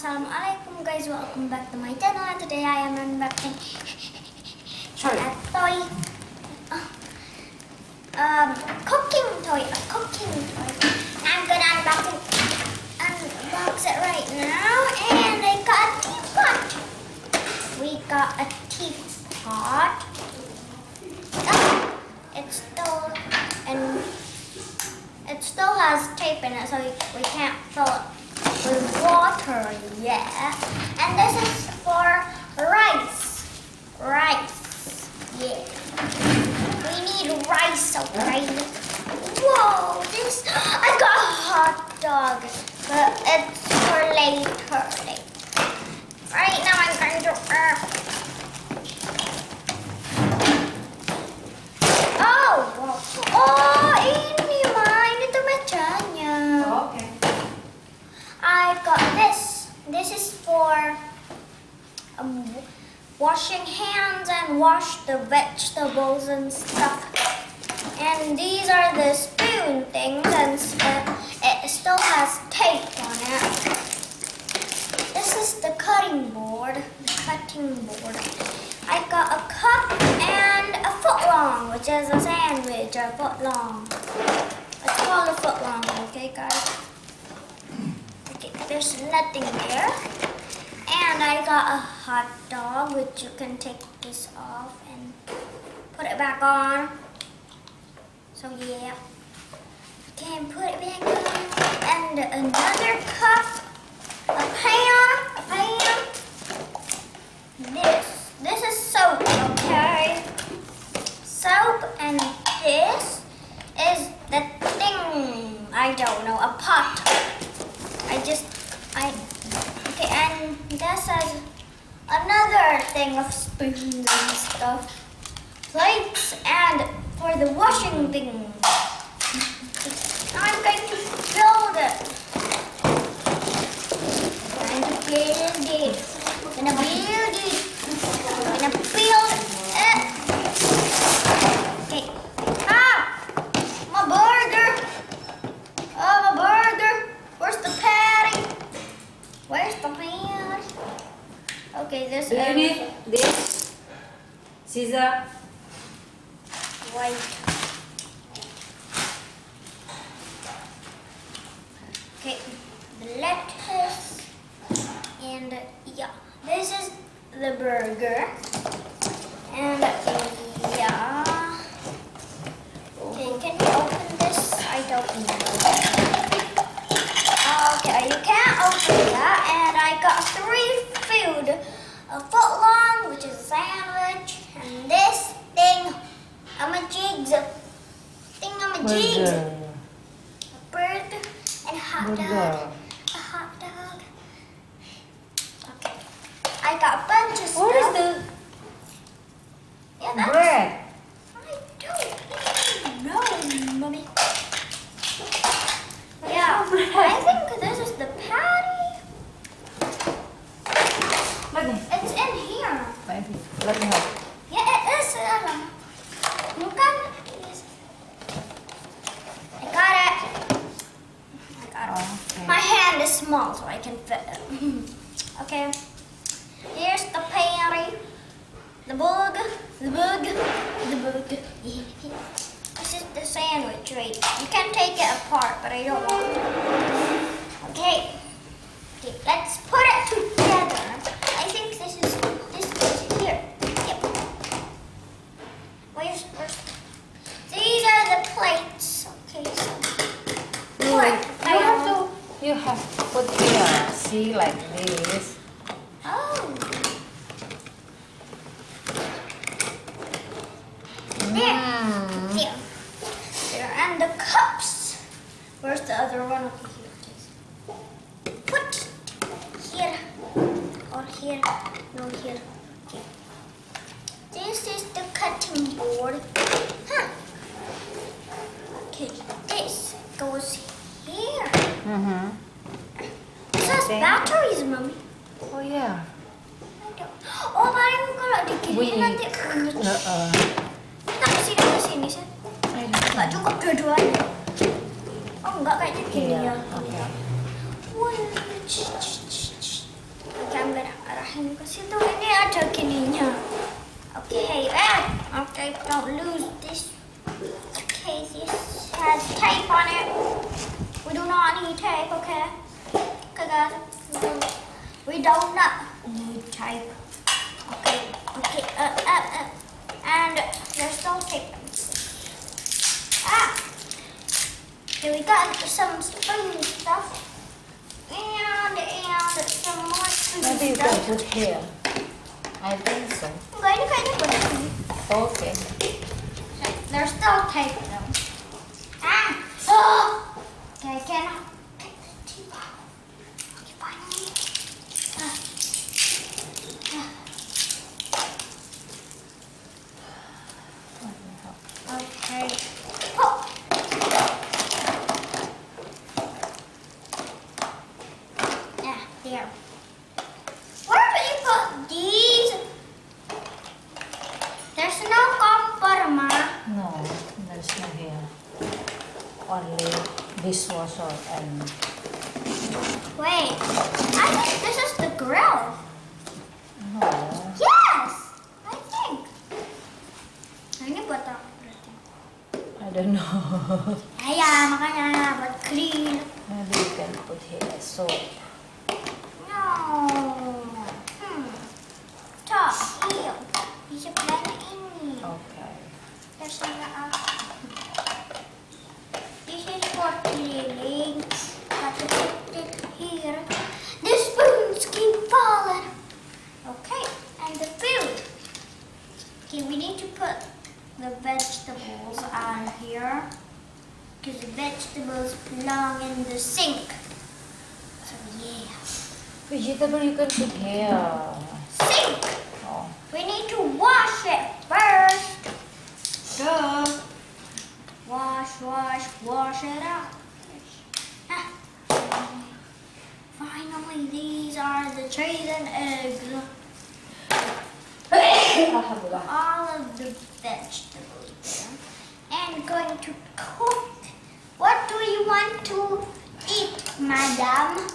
Assalamualaikum guys, welcome back to my channel. And today I am unboxing a toy, cooking toy, I'm gonna unbox it right now. And I got a teapot. We got a teapot. It still has tape in it, so we can't fill it with water yet. And this is for rice. Yeah. We need rice, okay? Whoa, I got a hot dog, but it's for later. Right now I'm going to ini mine itu mejanya. Okay. I got this. This is for washing hands and wash the vegetables and stuff. And these are the spoon things, and it still has tape on it. This is the cutting board. I got a cup and a footlong, which is a sandwich, a footlong. It's called a footlong, okay guys? Okay, there's nothing there. And I got a hot dog, which you can take this off and put it back on. So yeah, you can put it back on. And another cup, a pan. This is soap, okay? Soap, and this is the thing, I don't know, a pot. Okay, and this is another thing of spoons and stuff. Plates, and for the washing thing. I'm going to build it. Okay. My burger. My burger. Where's the patty? Where's the pan? Okay, this Do you need this scissor? White. Okay, the lettuce. And yeah, this is the burger. And yeah. Okay, can you open this? I don't know. Okay, you can't open that. And I got 3 food. A footlong, which is a sandwich. And this thing, thingamajigs. A burger and a hot dog. A hot dog. Okay. I got a bunch of stuff. What is the Yeah, bread? I don't know, Mommy. Yeah, I think this is the patty. Let me. It's in here. Let me help. Yeah, it is. Bukan. I got it. Okay. My hand is small, so I can fit it. Okay. Here's the patty. The burger. This is the sandwich, right? You can take it apart, but I don't want to. Okay, let's put it together. I think this is here. Yep. Where's these are the plates. Okay, so You have to put here. See, like this. Oh. There. And the cups. Where's the other one? Okay, here it is. Put here. Or here. No, here. Okay. This is the cutting board. Okay, this goes here. This has batteries, Mommy. Oh yeah. Oh, paling kalau diginiin nanti kita kesini sih. Nggak cukup dua-duanya. Oh enggak, kayaknya gini ya. Okay. Ayun kasi ito ini ada gininya. Okay, okay, don't lose this. Okay, this has tape on it. We do not need tape, okay? Okay, guys, we do not need tape. Okay, and there's no tape. Okay, we got some spoon stuff. And some more spoon Maybe you stuff. can put here. I think so. I'm going to kind of put it in. Okay. There's still tape though. Oh! Okay, I cannot take the teapot. Okay, finally. Okay. Oh! Yeah, there. Where do you put these? There's no copper, Ma. No, there's no here. Only dishwasher and Wait, I think this is the grill. no. Yes, I think. Ini buat apa berarti? I don't know. Ya, makanya buat clean. Maybe you can put here soap. No. Top, here. Bisa belanja ini. Okay. There's This is for cleaning. Got to put it here. The spoons keep falling. Okay, and the food. Okay, we need to put the vegetables on here because the vegetables belong in the sink. So yeah, Vegetable you can put here. sink. Oh. We need to wash it first. Duh. Wash it out. Ah. Finally, these are the cheese and eggs. All of the vegetables there. And going to cook. What do you want to eat, madam?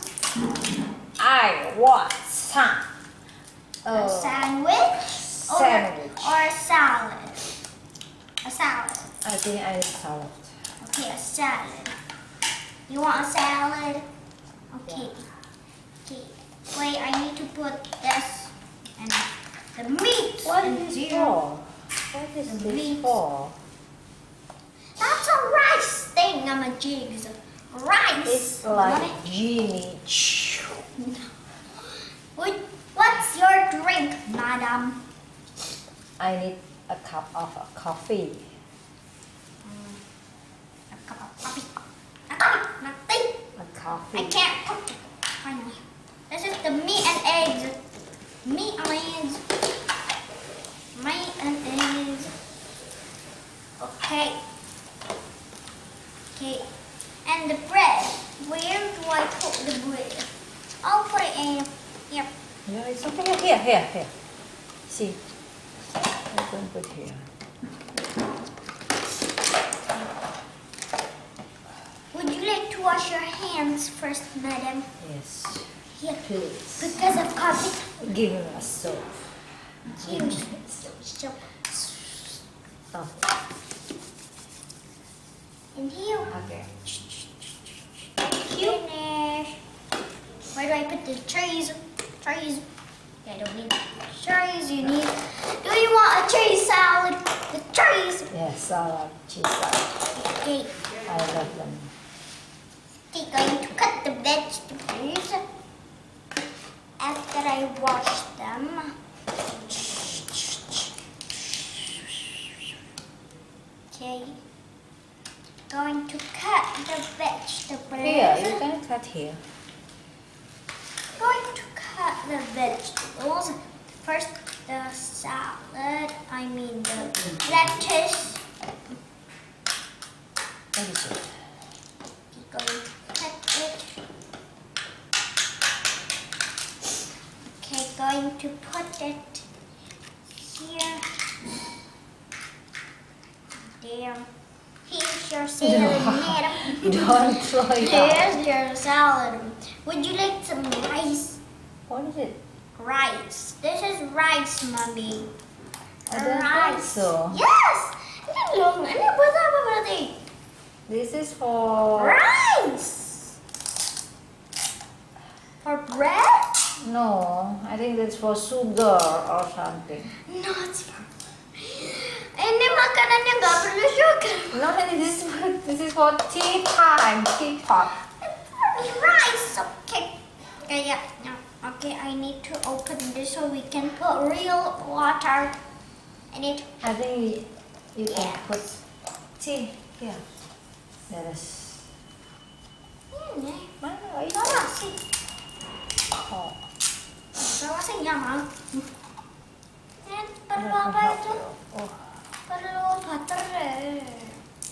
I want some. A sandwich? Sandwich. Or a salad? A salad. I think I need salad. Okay, a salad. You want a salad? Okay. Okay. Wait, I need to put this and the meat. What in is this here. for? What is The this meat. for? That's a rice thing, I'm a jigs. Rice. It's Want like it? genie. What's your drink, madam? I need a cup of coffee. A cup of coffee. A coffee, not tea. A coffee. I can't cook it. Finally. This is the meat and eggs. Meat and eggs. Meat and eggs. Okay. Okay. And the bread. Where do I put the bread? I'll put it in here. Yeah, it's okay. Here. See. I can put here. Would you like to wash your hands first, madam? Yes. Here. Please. Because of COVID. Give me a soap. Use soap. Stop. In here. Okay. Finish. Where do I put the trees? Trees. I don't need trees. You need. Do you want a cheese salad? The trees. Yes, salad, cheese salad. Okay. I love them. Okay, going to cut the vegetables after I wash them. Okay. Going to cut the vegetables. Here, you can cut here. Going to cut the vegetables. First, the salad. I mean the lettuce. What is it? Going to cut it. Okay, going to put it here. There. Here's your salad, madam. Don't throw it out. Here's your salad. Would you like some rice? What is it? rice. This is rice, mommy. I don't think so. Yes. Ini buat apa berarti? This is for... Rice. For bread? No, I think that's for sugar or something. No, it's for... Ini makanannya nggak perlu sugar. No, this is for tea time, teapot. It's rice, okay. Yeah. Okay, I need to open this so we can put real water in it. I think you can put tea here. There is. Ini. Mana? Salah sih. Oh. Salah sih ya, Mam. Perlu apa itu? Oh. Perlu baterai.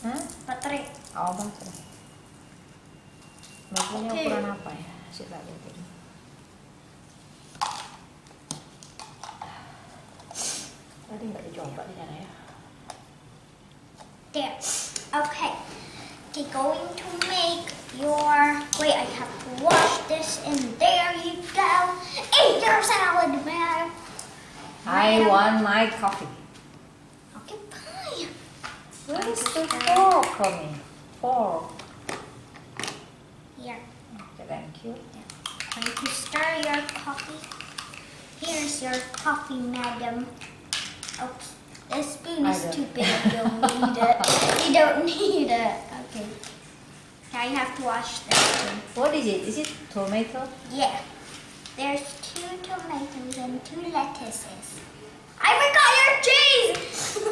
Hah? Baterai. Oh, baterai. Baterainya Oke. ukuran apa ya? Coba lihat ini. Tadi nggak dicoba di sana ya. There. Okay. Okay, going to make your... Wait, I have to wash this and there you go. Eat your salad, man. I want my coffee. Okay, fine. Where is the fork coming? Fork. Here. Okay, thank you. Going to stir your coffee. Here's your coffee, madam. Oops. The spoon is I don't. too big. You don't need it. You don't need it. Okay. I have to wash this one. What is it? Is it tomato? Yeah. There's 2 tomatoes and 2 lettuces. I forgot your cheese! I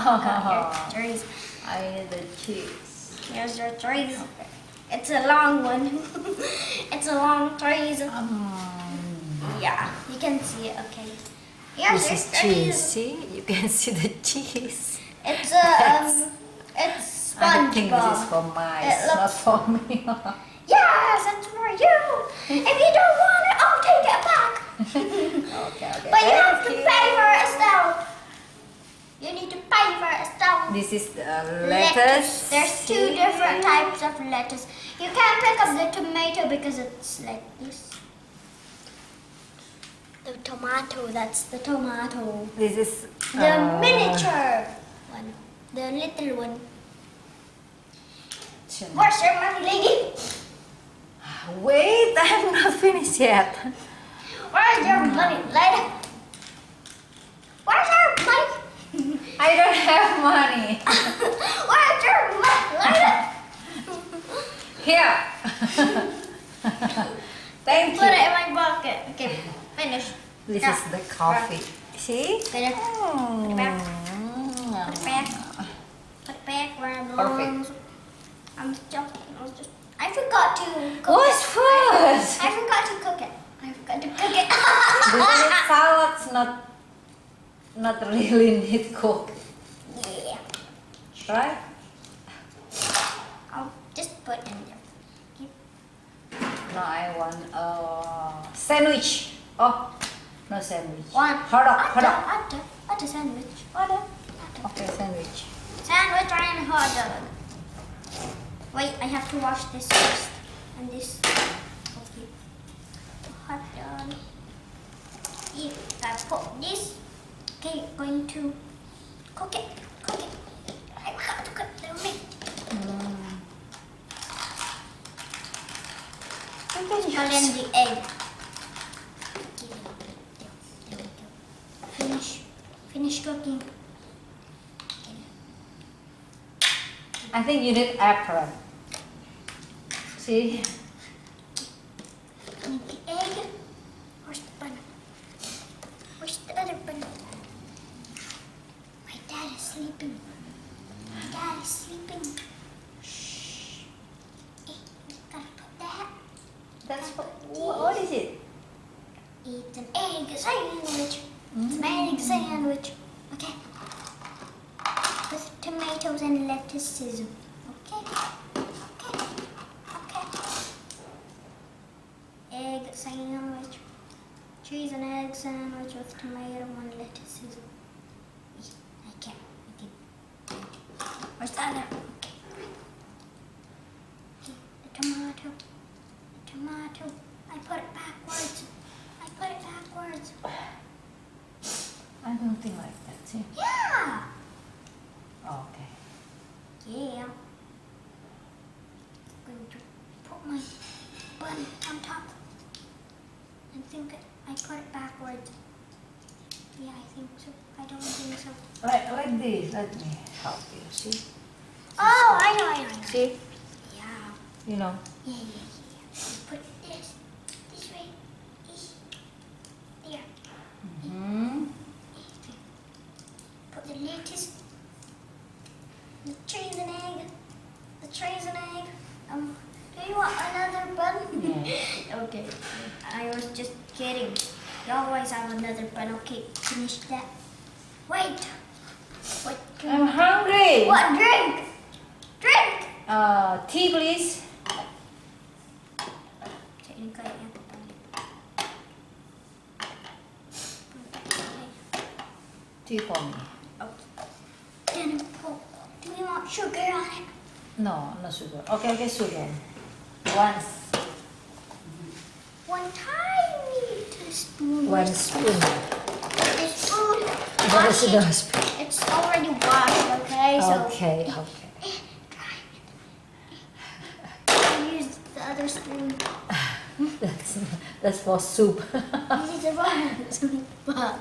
forgot your cheese. I need the cheese. Here's your cheese. Okay. It's a long one. It's a long cheese. Yeah, you can see it. Okay. Here's This is your cheese. See, you can see the cheese. It's it's I don't think this is SpongeBob. for mice, not for me. Yes, it's for you. If you don't want it, I'll take it back. Okay. But you have Thank to you. pay for it still. You need to pay for it still. This is lettuce. There's 2 different types of lettuce. You can't pick up the tomato because it's like this. The tomato, that's the tomato. This is The miniature one. The little one. Where's your money, lady? Wait, I'm not finished yet. Where's your money, lady? Where's your money? I don't have money. Where's your money, lady? Here. Thank Put it you. in my pocket. Okay, finish. This Yeah. is the coffee. See? Finish. Put it back. Put it back. Put it back where it belongs. I forgot to cook What's it. first? I forgot to cook it. I forgot to cook it. Because salads not really need cook, Yeah. right? I'll just put in there. Okay. No, I want a sandwich. Oh, no sandwich. One. Hot dog. Ada sandwich. Ada. Okay, sandwich. Sandwich and hot dog. Wait, I have to wash this first. And this. Okay. Hot dog. Here, I put this. Okay, going to cook it. Cook it. I forgot to cook the meat. And then the egg. Finish cooking. I think you need apron. See? Need the egg. Where's the bun? Where's the other bun? My dad is sleeping. My dad is sleeping. Shh. Hey, you gotta put that. That's what is it? It's an egg sandwich. It's an egg sandwich. Okay. With tomatoes and lettuces. Okay. Egg sandwich. Cheese and egg sandwich with tomato and lettuces. I can't. Where's the other? Okay. The tomato. I put it backwards. something like that. See? Yeah. Okay. Yeah. I'm going to put my bun on top. I think I put it backwards. Yeah, I think so. I don't think so. Like this. Let me help you. See? Oh, I know. See? Yeah. You know. Yeah. Put this way. There. Hmm. Put the lettuce. The cheese and egg. Do you want another bun? Yeah. Okay. I was just kidding. You always have another bun. Okay, finish that. Wait. What? I'm hungry. What? Drink. Tea, please. Technically, Tea for me. Then do we want sugar on it? No, no sugar. Okay, sugar. One tiny teaspoon. One spoon. This food. Where's Wash the it. spoon? It's already washed, okay? So Okay. try it. I use the other spoon. That's for soup. This is a bar.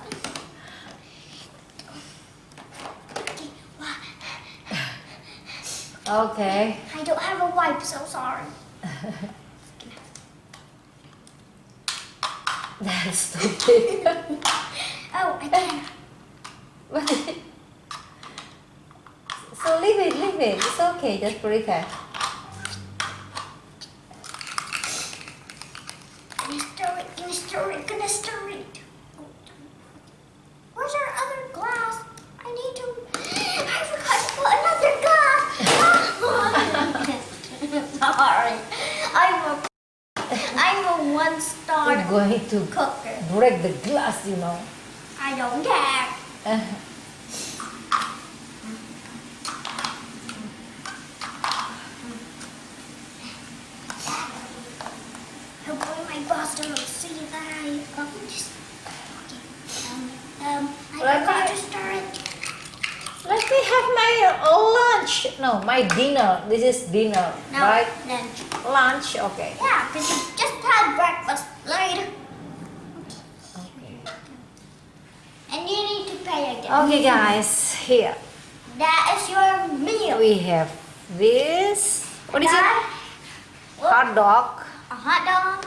Okay. I don't have a wipe, so sorry. That's stupid. Oh, I can. So leave it. It's okay. Just pretend. Gonna stir it. Where's our other glass? I forgot to put another glass. Sorry. I'm a one-star We're going to cooker. break the glass, you know. I don't care. Hopefully my boss don't see that I just. I forgot to stir it. Let me have my lunch. No, my dinner. This is dinner, No, right? lunch. Lunch, okay. Yeah, because you just had breakfast later. Okay. And you need to pay again. Okay, guys. Here That is your meal. we have this. What is it? That- Hot dog A hot dog.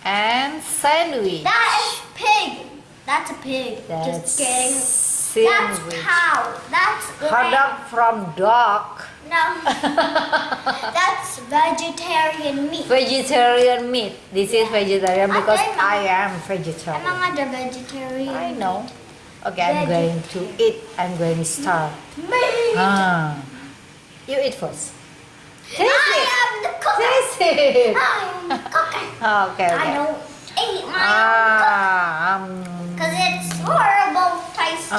and sandwich. That is pig. That's a pig. That's Just kidding. sandwich. That's cow. That's Hot lamb. dog from dog. No. That's vegetarian meat. Vegetarian meat. This is vegetarian because Okay. I am vegetarian. Emang ada vegetarian? I know. Okay, I'm going to eat. I'm going to start. Meat. You eat first. Taste I it. am the cooker. Taste it. I am the cooker. Okay. I don't eat my own because it's horrible taste.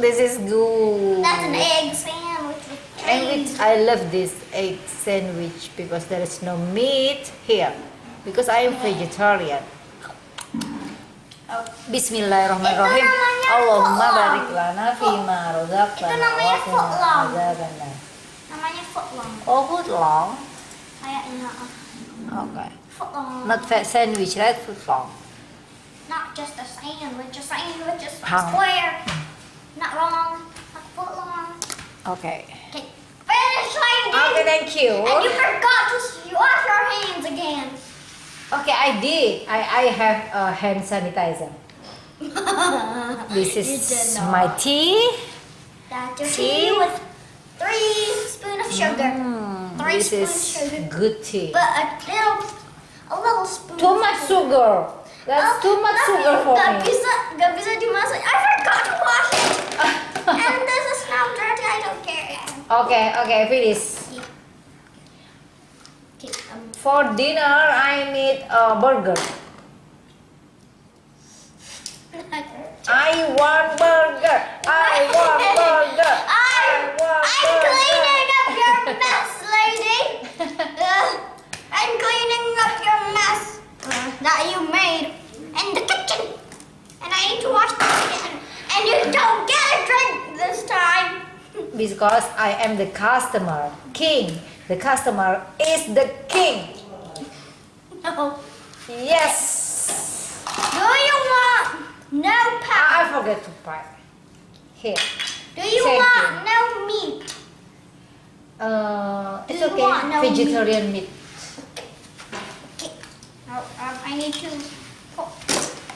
This is good. That's an egg sandwich with And cheese. I love this egg sandwich because there is no meat here. Because I am vegetarian. Oh. Bismillahirrahmanirrahim. Itu namanya Allahumma footlong. barik lana fima razaqtana Itu namanya wa qina footlong. adzabannar. Namanya footlong. Oh, footlong. Kayaknya Okay. footlong. Not fat sandwich, right? Footlong. Not just a sandwich. A sandwich is How? square. Not wrong. Not footlong. Okay. Okay. Finish eating. Okay, thank you. And you forgot to wash your hands again. Okay, I did. I have a hand sanitizer. This You is did not. my tea. That's your Tea? tea with 3 spoons of sugar. 3 This is spoons sugar. good tea. But a little spoon. Too much sugar. That's too much sugar for Gak me. bisa dimasak. I forgot to wash it. And this is now dirty. I don't care. Okay, finish. Okay, For dinner, I need a burger. I want burger. I want burger. I'm cleaning up your mess, lady. I'm cleaning up your mess that you made in the kitchen. And I need to wash the kitchen. because I am the customer. King. The customer is the king. No. Yes. Do you want no I pie? forget to buy. Here. Do you Thank want you. no meat? It's Do you want okay. no Vegetarian meat. Okay. I need to put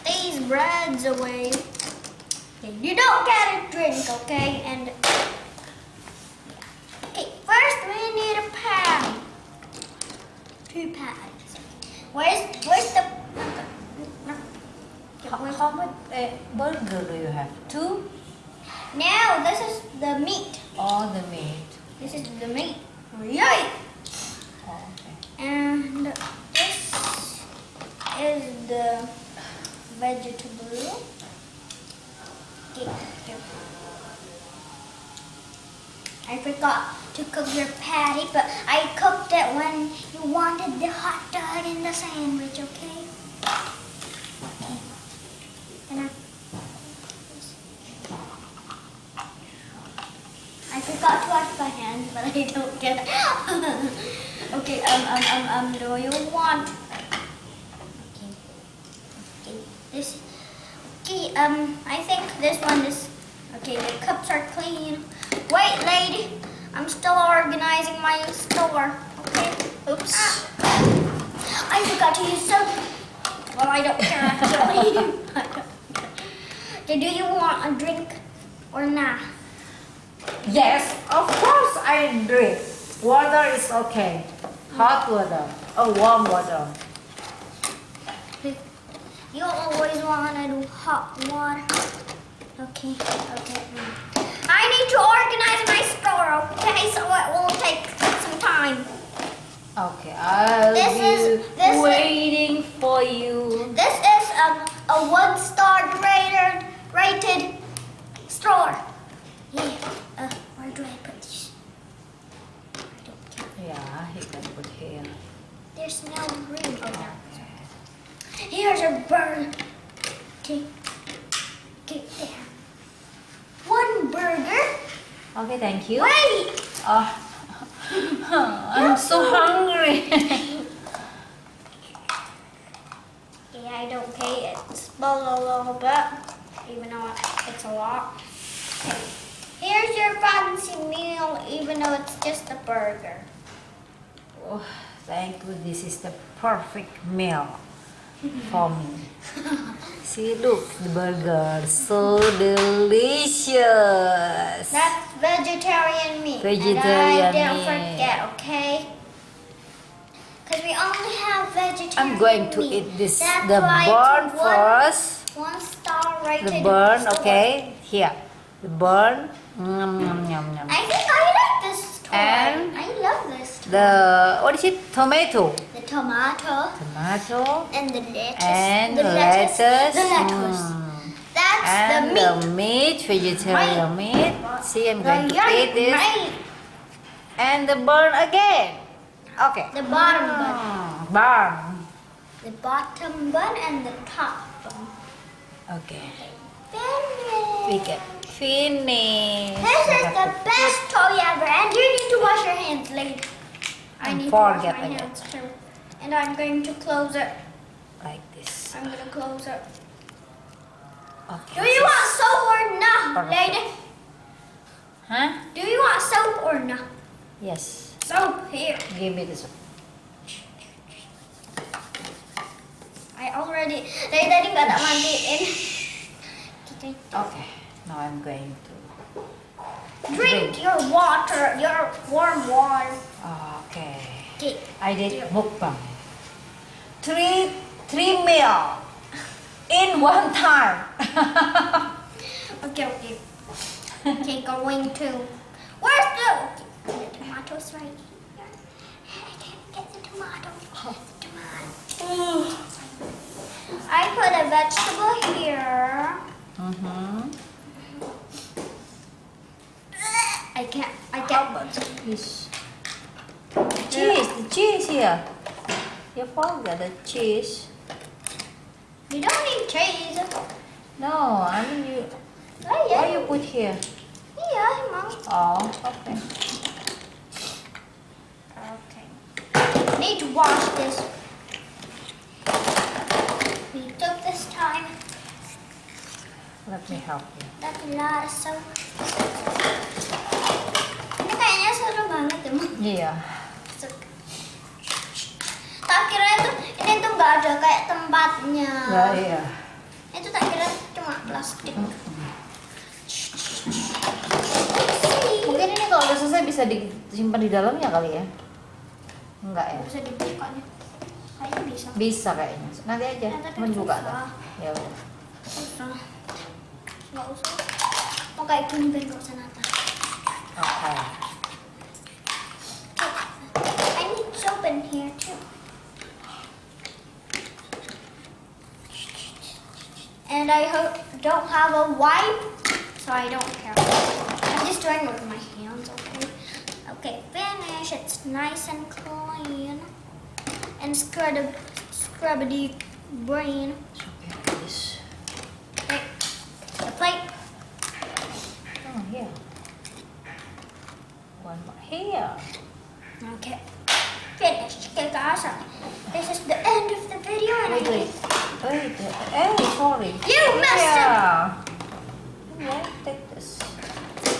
these breads away. Okay, you don't get a drink, okay? And okay, first we need a patty. 2 patties. Where's the? How much burger do you have? 2? Now this is the meat. Or the meat? This is the meat. Yay! Oh, okay. And this is the vegetable. Okay, here. I forgot to cook your patty, but I cooked it when you wanted the hot dog in the sandwich, okay? Okay. And I forgot to wash my hands, but I don't get it. Okay, do you want? Okay, okay, this. Okay, I think this one is. Okay, the cups are clean. Wait, lady, I'm still organizing my store. Okay. Oops. I forgot to use soap. Well, I don't care actually. Okay, do you want a drink or not? Yes, of course I drink. Water is okay. Hot water or warm water. You always wanted hot water. Okay, okay. I need to organize my store, okay? So it will take some time. Okay, I'll This be waiting for you. This is a 1-star rated store. Yeah. Where do I put this? I don't care. Yeah, you can put here. There's no room. Oh, no. Here's a burger. Okay. Okay, there. 1 burger. Okay, thank you. Wait. Oh, I'm so hungry. Yeah, I don't pay it. Spoil a little bit, even though it's a lot. Okay. Here's your fancy meal, even though it's just a burger. Oh, thank you. This is the perfect meal for me. See, look, the burger, so delicious. That's vegetarian meat. Vegetarian and I didn't meat. forget, okay? Because we only have vegetarian I'm going to meat. eat this, That's the why burn it's first. 1-star rated. The burn, store. okay? Here, the burn. Yum, yum, yum, yum. I think I like this store. And I love this store. The, what is it? Tomato. The tomato. Tomato. And the lettuce. And the lettuce. lettuce. The lettuce. That's And the meat. vegetarian meat. See, I'm going to The eat this. meat. And the burn again. Okay. The bottom bun. Burn. The bottom bun and the top bun. Okay. Finish. We can finish. This is the best toy ever, and you need to wash your hands later. I And need to wash forget my again. hands too. And I'm going to close it. Like this. I'm going to close it. Okay. Do you want soap or not, Perfect. lady? Huh? Do you want soap or not? Yes. Soap here. Give me this. I already, they tadi nggak tak mandiin. Okay. Now I'm going to Drink your water, your warm water. Okay. Okay. I did mukbang. Three meal in one time. Okay. Okay, going to. Where's the tomatoes right here? I can't get the tomato. Come on. I put a vegetable here. I can't. How about cheese? The cheese here. You forgot the cheese. You don't need cheese. No, I mean you. Oh, Why yeah. you put here? Here. Iya, emang. Oh, okay. Okay. Need to wash this. We took this time. Let me help you. That's a lot of soap. Ini kayaknya seru banget ya, Mom. Iya. Tak kira itu ini tuh nggak ada kayak tempatnya. Nah, iya. Itu tak kira cuma plastik. Mungkin ini kalau udah selesai bisa disimpan di dalamnya kali ya? Enggak ya? Bisa dibuka nih. Kayaknya bisa. Bisa kayaknya. Nanti aja. Nanti Mau dibuka susah. kan? Ya udah. Susah. Nggak usah. Mau kayak gini biar nggak usah nata. Oke. I need soap in here too. And I don't have a wipe, so I don't care. I'm just doing it with my hands, okay? Okay, finish. It's nice and clean. And scrubbity brain. Okay, this. Okay, the plate. Oh, here. One more here. Okay, finished. Okay, guys, this is the end of the video. And Wait. Hey, sorry. You messed up. Yeah, take this.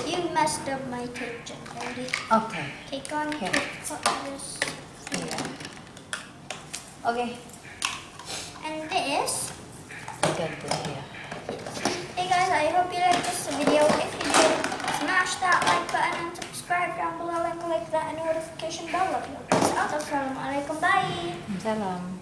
You messed up my kitchen, lady. Okay. Okay, go on. Here. Put this. Here. Okay. And this. Get this here. Hey guys, I hope you liked this video. If you did, smash that like button and subscribe down below and click that notification bell. Love you guys. Assalamualaikum. Bye. Salam.